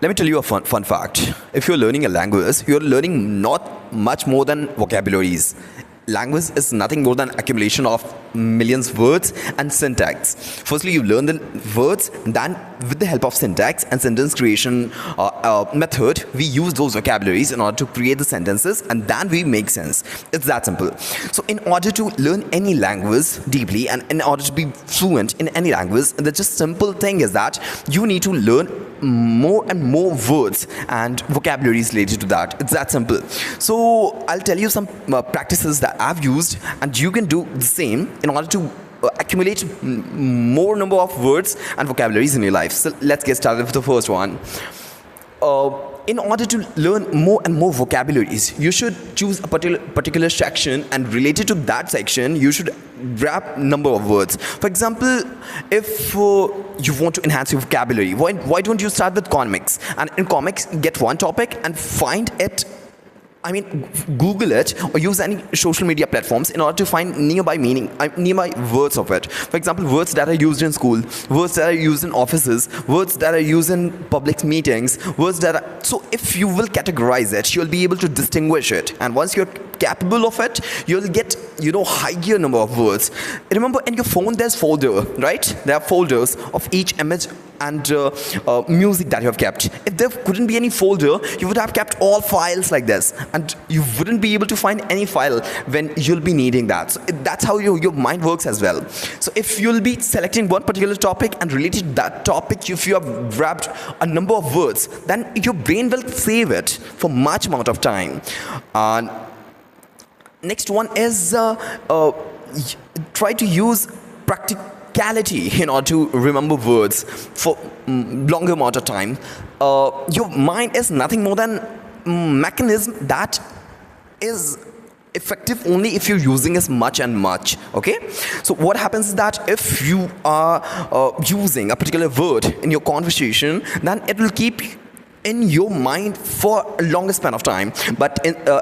Let me tell you a fun fact. If you're learning a language, you're learning not much more than vocabularies. Language is nothing more than accumulation of millions words and syntax. Firstly, you learn the words, then with the help of syntax and sentence creation method, we use those vocabularies in order to create the sentences, and then we make sense. It's that simple. So in order to learn any language deeply and in order to be fluent in any language, the just simple thing is that you need to learn more and more words and vocabularies related to that. It's that simple. So I'll tell you some practices that I've used, and you can do the same in order to accumulate more number of words and vocabularies in your life. So let's get started with the first one. In order to learn more and more vocabularies, you should choose a particular section, and related to that section, you should grab number of words. For example, if you want to enhance your vocabulary, why don't you start with comics? And in comics, get one topic and find it. Google it or use any social media platforms in order to find nearby words of it. For example, words that are used in school, words that are used in offices, words that are used in public meetings, so if you will categorize it, you'll be able to distinguish it. And once you're capable of it, you'll get, higher number of words. Remember, in your phone, there's folder, right? There are folders of each image and music that you have kept. If there couldn't be any folder, you would have kept all files like this, and you wouldn't be able to find any file when you'll be needing that. So that's how your mind works as well. So if you'll be selecting one particular topic and related to that topic, if you have grabbed a number of words, then your brain will save it for much amount of time. Next one is try to use practicality in order to remember words for longer amount of time. Your mind is nothing more than mechanism that is effective only if you're using as much and much. Okay, so what happens is that if you are using a particular word in your conversation, then it will keep in your mind for a longer span of time. But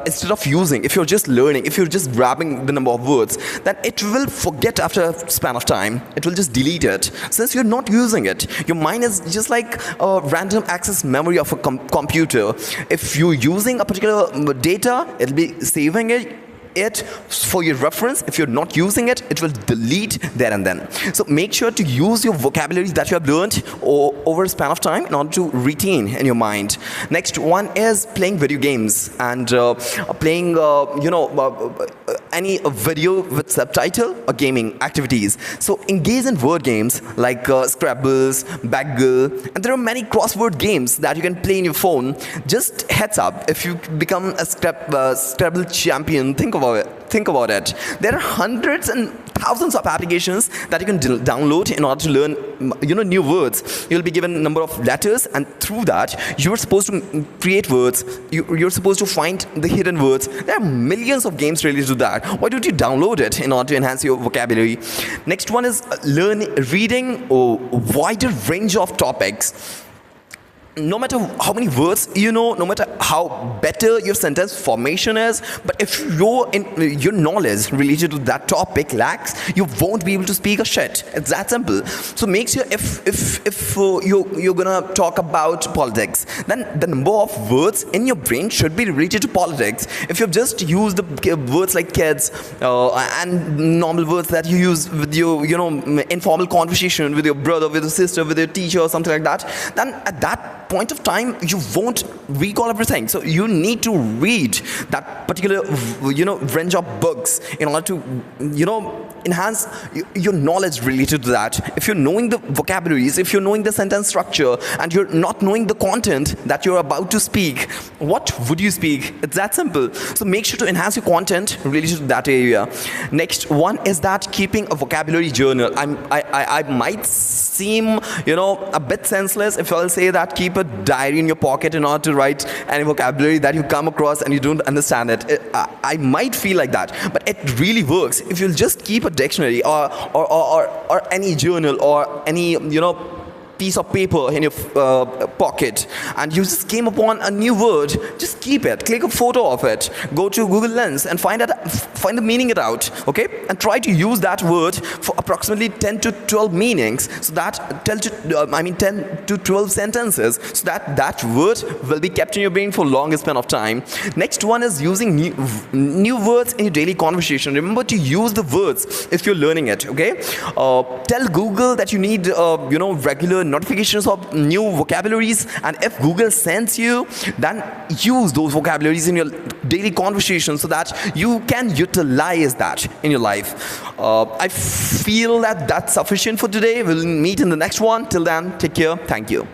instead of using, if you're just learning, if you're just grabbing the number of words, then it will forget after a span of time. It will just delete it. Since you're not using it, your mind is just like a random access memory of a computer. If you're using a particular data, it'll be saving it for your reference. If you're not using it, it will delete there and then. So make sure to use your vocabulary that you have learned over a span of time in order to retain in your mind. Next one is playing video games and playing any video with subtitle or gaming activities. So engage in word games like Scrabbles, Baggle, and there are many crossword games that you can play in your phone. Just heads up, if you become a Scrabble champion, think about it. There are hundreds and thousands of applications that you can download in order to learn new words. You'll be given a number of letters, and through that you're supposed to create words. You're supposed to find the hidden words. There are millions of games related to that. Why don't you download it in order to enhance your vocabulary? Next one is reading a wider range of topics. No matter how many words you know, no matter how better your sentence formation is, but if your knowledge related to that topic lacks, you won't be able to speak a shit. It's that simple. So make sure if you're gonna talk about politics, then the number of words in your brain should be related to politics. If you've just used the words like kids and normal words that you use with your informal conversation with your brother, with your sister, with your teacher or something like that, then at that point of time you won't recall everything. So you need to read that particular range of books in order to enhance your knowledge related to that. If you're knowing the vocabularies, if you're knowing the sentence structure, and you're not knowing the content that you're about to speak, what would you speak? It's that simple. So make sure to enhance your content related to that area. Next one is that keeping a vocabulary journal. I might seem a bit senseless if I'll say that keep a diary in your pocket in order to write any vocabulary that you come across and you don't understand it. I might feel like that, but it really works if you'll just keep a dictionary or any journal or any piece of paper in your pocket and you just came upon a new word, just keep it, click a photo of it, go to Google Lens and find the meaning it out, okay? And try to use that word for approximately 10 to 12 meanings, so that 10 to 12 sentences, so that that word will be kept in your brain for longer span of time. Next one is using new words in your daily conversation. Remember to use the words if you're learning it, okay? Tell Google that you need regular notifications of new vocabularies, and if Google sends you, then use those vocabularies in your daily conversation so that you can utilize that in your life. I feel that that's sufficient for today. We'll meet in the next one. Till then, take care. Thank you.